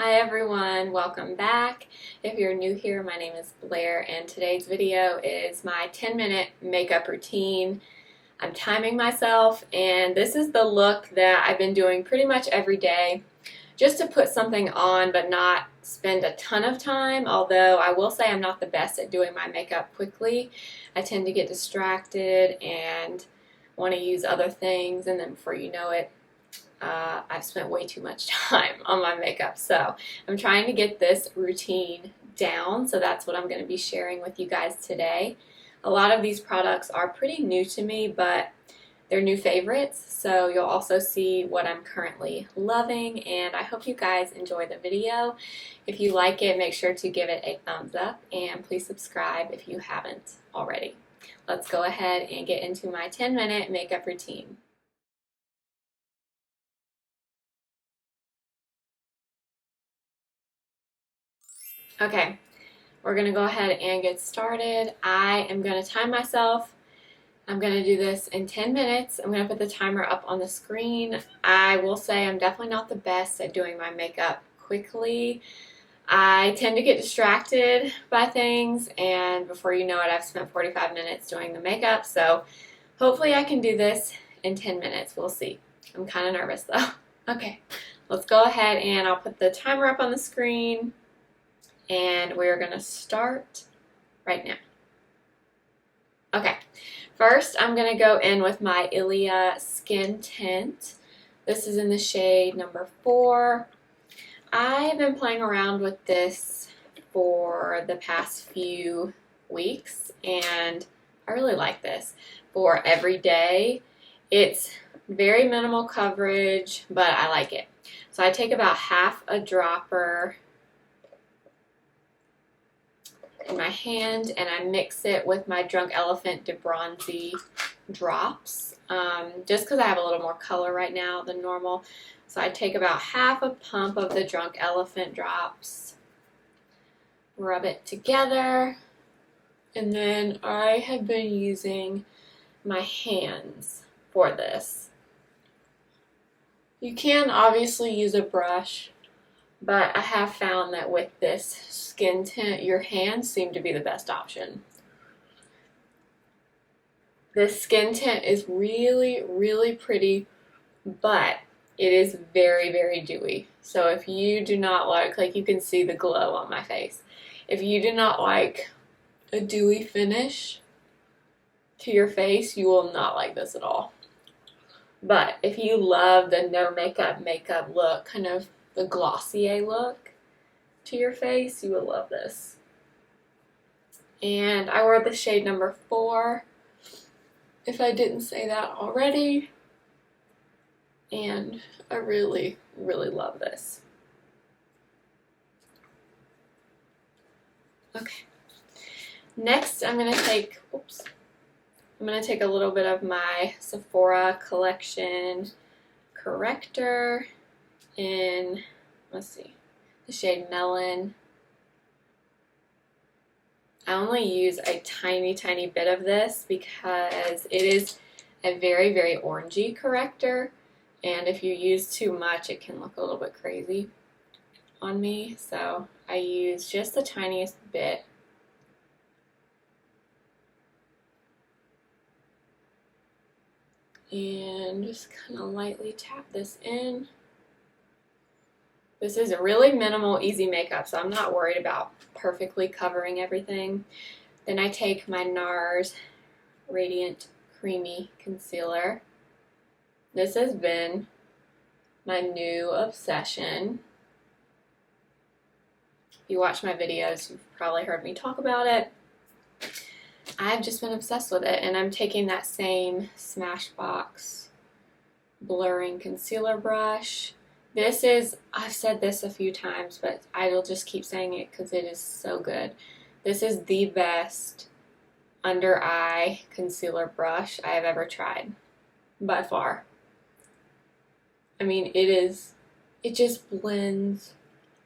Hi everyone, welcome back. If you're new here, my name is Blair and today's video is my 10-minute makeup routine. I'm timing myself and this is the look that I've been doing pretty much every day just to put something on but not spend a ton of time, although I will say I'm not the best at doing my makeup quickly. I tend to get distracted and want to use other things, and then before you know it, I've spent way too much time on my makeup. So I'm trying to get this routine down, so that's what I'm going to be sharing with you guys today. A lot of these products are pretty new to me, but they're new favorites, so you'll also see what I'm currently loving, and I hope you guys enjoy the video. If you like it, make sure to give it a thumbs up, and please subscribe if you haven't already. Let's go ahead and get into my 10-minute makeup routine. Okay, we're going to go ahead and get started. I am going to time myself. I'm going to do this in 10 minutes. I'm going to put the timer up on the screen. I will say I'm definitely not the best at doing my makeup quickly. I tend to get distracted by things, and before you know it, I've spent 45 minutes doing the makeup. So hopefully I can do this in 10 minutes. We'll see. I'm kind of nervous though. Okay, let's go ahead and I'll put the timer up on the screen. And we're going to start right now. Okay, first I'm going to go in with my Ilia Skin Tint. This is in the shade number 4. I have been playing around with this for the past few weeks, and I really like this for every day. It's very minimal coverage, but I like it. So I take about half a dropper in my hand and I mix it with my Drunk Elephant de Bronzy drops, just because I have a little more color right now than normal. So I take about half a pump of the Drunk Elephant drops, rub it together, and then I have been using my hands for this. You can obviously use a brush, but I have found that with this skin tint, your hands seem to be the best option. This skin tint is really, really pretty, but it is very, very dewy. So if you do not like you can see the glow on my face. If you do not like a dewy finish to your face, you will not like this at all. But if you love the no makeup look, kind of the Glossier look to your face, you will love this. And I wore the shade number 4, if I didn't say that already, and I really, really love this. Okay, next I'm going to take a little bit of my Sephora collection Corrector in, let's see, the shade Melon. I only use a tiny bit of this because it is a very, very orangey corrector, and if you use too much it can look a little bit crazy on me, so I use just the tiniest bit. And just kind of lightly tap this in. This is a really minimal, easy makeup, so I'm not worried about perfectly covering everything. Then I take my Nars Radiant Creamy Concealer. This has been my new obsession. If you watch my videos, you've probably heard me talk about it. I've just been obsessed with it, and I'm taking that same Smashbox blurring concealer brush. This is, I've said this a few times, but I will just keep saying it because it is so good. This is the best under eye concealer brush I have ever tried, by far. I mean, it just blends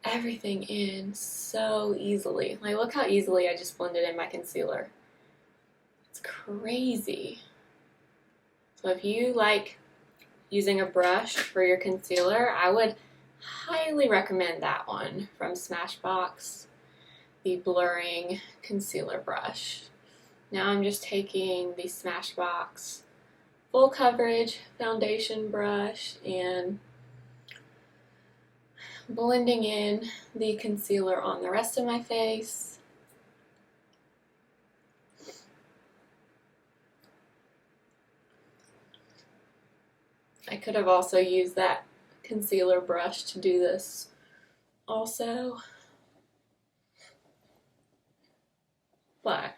everything in so easily. Like, look how easily I just blended in my concealer. It's crazy. So if you like using a brush for your concealer, I would highly recommend that one from Smashbox, the blurring concealer brush. Now I'm just taking the Smashbox full coverage foundation brush and blending in the concealer on the rest of my face. I could have also used that concealer brush to do this also, but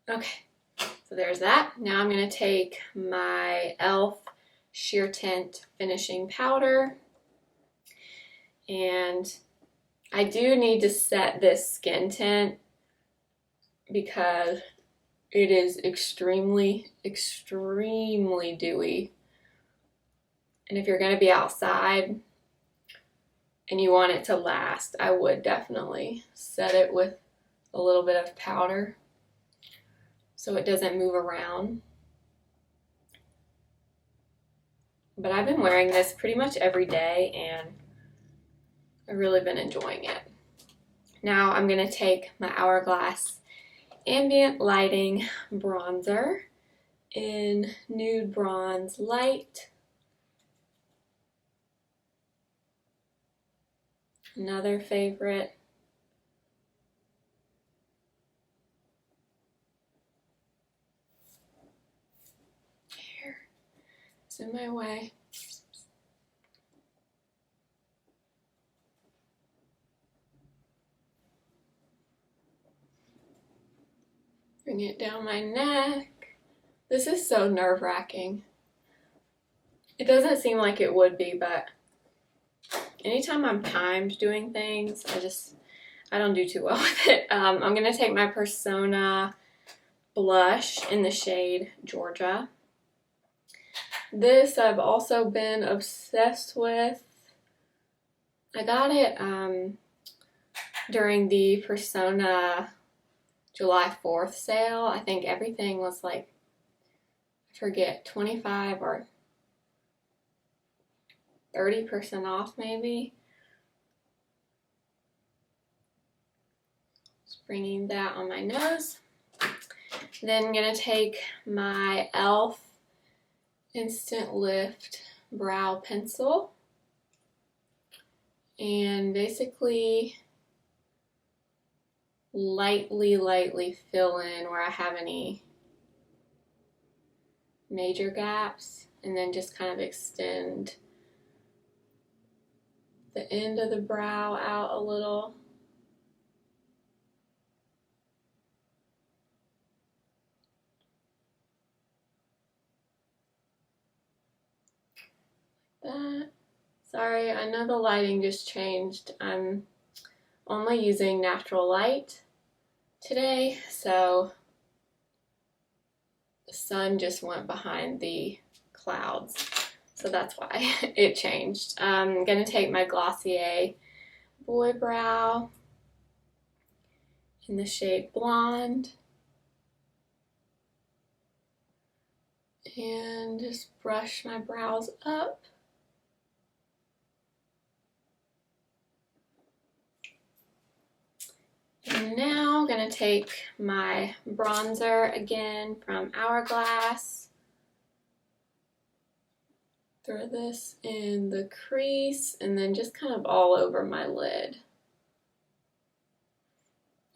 okay, so there's that. Now I'm going to take my e.l.f. Sheer Tint Finishing Powder, and I do need to set this skin tint because it is extremely dewy. And if you're going to be outside and you want it to last, I would definitely set it with a little bit of powder so it doesn't move around. But I've been wearing this pretty much every day and I've really been enjoying it. Now I'm going to take my Hourglass Ambient Lighting Bronzer in Nude Bronze Light. Another favorite. Here, it's in my way. Bring it down my neck. This is so nerve-wracking. It doesn't seem like it would be, but anytime I'm timed doing things, I don't do too well with it. I'm going to take my Persona blush in the shade Georgia. This I've also been obsessed with. I got it during the Persona July 4th sale. I think everything was like, I forget, 25 or 30% off maybe. Just bringing that on my nose. Then I'm going to take my e.l.f. Instant Lift Brow Pencil and basically lightly fill in where I have any major gaps, and then just kind of extend the end of the brow out a little. That. Sorry, I know the lighting just changed. I'm only using natural light today, so the sun just went behind the clouds, so that's why it changed. I'm gonna take my Glossier Boy Brow in the shade Blonde and just brush my brows up. And now I'm going to take my bronzer again from Hourglass. Throw this in the crease and then just kind of all over my lid.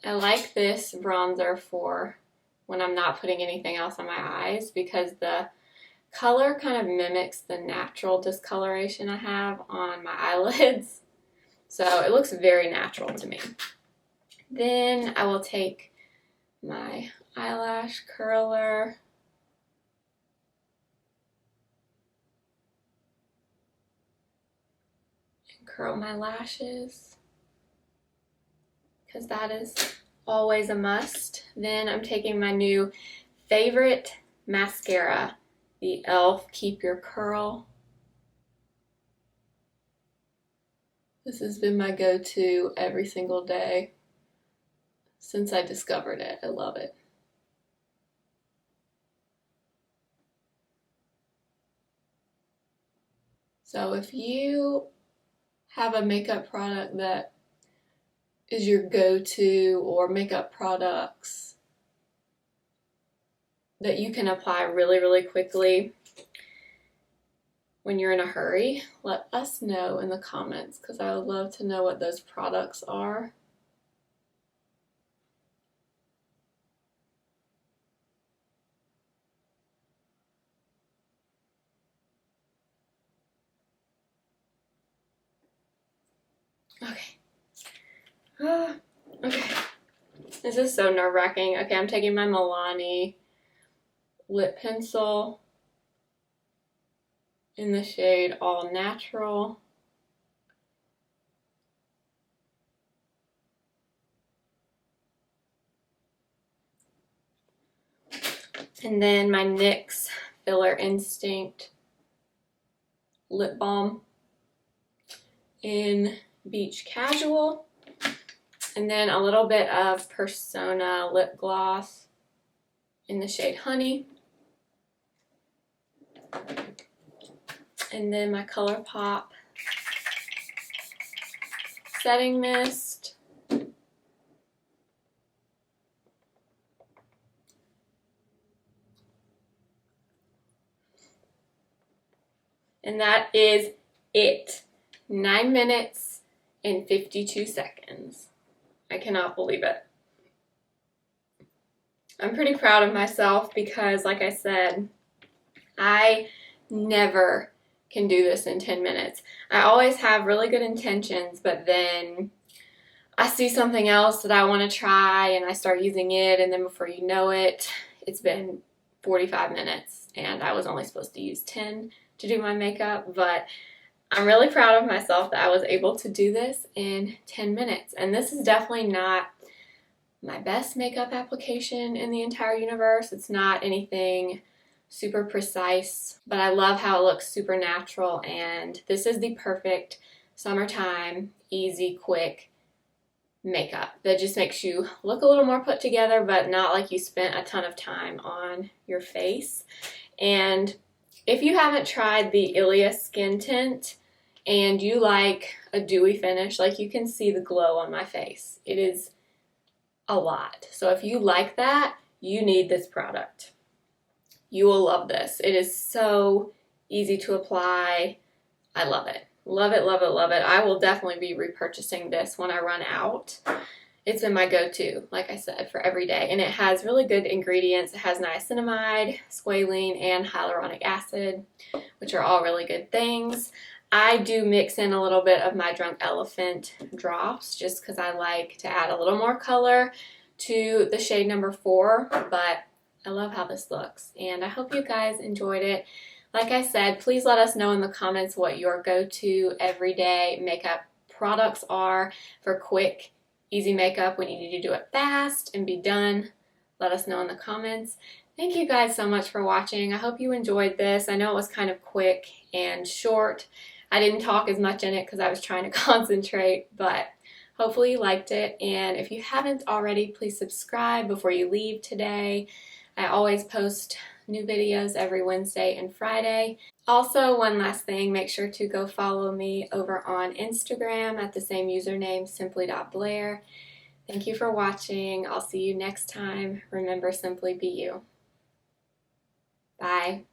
I like this bronzer for when I'm not putting anything else on my eyes because the color kind of mimics the natural discoloration I have on my eyelids. So it looks very natural to me. Then I will take my eyelash curler and curl my lashes because that is always a must. Then I'm taking my new favorite mascara, the e.l.f. Keep Your Curl. This has been my go-to every single day since I discovered it. I love it. So if you have a makeup product that is your go-to, or makeup products that you can apply really, really quickly when you're in a hurry, let us know in the comments, because I would love to know what those products are. Okay. Okay. This is so nerve-wracking. Okay, I'm taking my Milani lip pencil in the shade All Natural. And then my NYX Filler Instinct lip balm in Beach Casual. And then a little bit of Persona lip gloss in the shade Honey. And then my ColourPop setting mist. And that is it. 9 minutes and 52 seconds. I cannot believe it. I'm pretty proud of myself because, like I said, I never can do this in 10 minutes. I always have really good intentions, but then I see something else that I want to try and I start using it, and then before you know it, it's been 45 minutes and I was only supposed to use 10 to do my makeup. But I'm really proud of myself that I was able to do this in 10 minutes. And this is definitely not my best makeup application in the entire universe. It's not anything super precise, but I love how it looks super natural, and this is the perfect summertime, easy, quick makeup that just makes you look a little more put together, but not like you spent a ton of time on your face. And if you haven't tried the Ilia skin tint and you like a dewy finish, like you can see the glow on my face. It is a lot. So if you like that, you need this product. You will love this. It is so easy to apply. I love it. Love it, love it, love it. I will definitely be repurchasing this when I run out. It's been my go-to, like I said, for every day. And it has really good ingredients. It has niacinamide, squalene, and hyaluronic acid, which are all really good things. I do mix in a little bit of my Drunk Elephant drops just because I like to add a little more color to the shade number 4, but I love how this looks, and I hope you guys enjoyed it. Like I said, please let us know in the comments what your go-to everyday makeup products are for quick, easy makeup when you need to do it fast and be done. Let us know in the comments. Thank you guys so much for watching. I hope you enjoyed this. I know it was kind of quick and short. I didn't talk as much in it because I was trying to concentrate, but hopefully you liked it. And if you haven't already, please subscribe before you leave today. I always post new videos every Wednesday and Friday. Also, one last thing, make sure to go follow me over on Instagram at the same username, simply.blair. Thank you for watching. I'll see you next time. Remember, simply be you. Bye.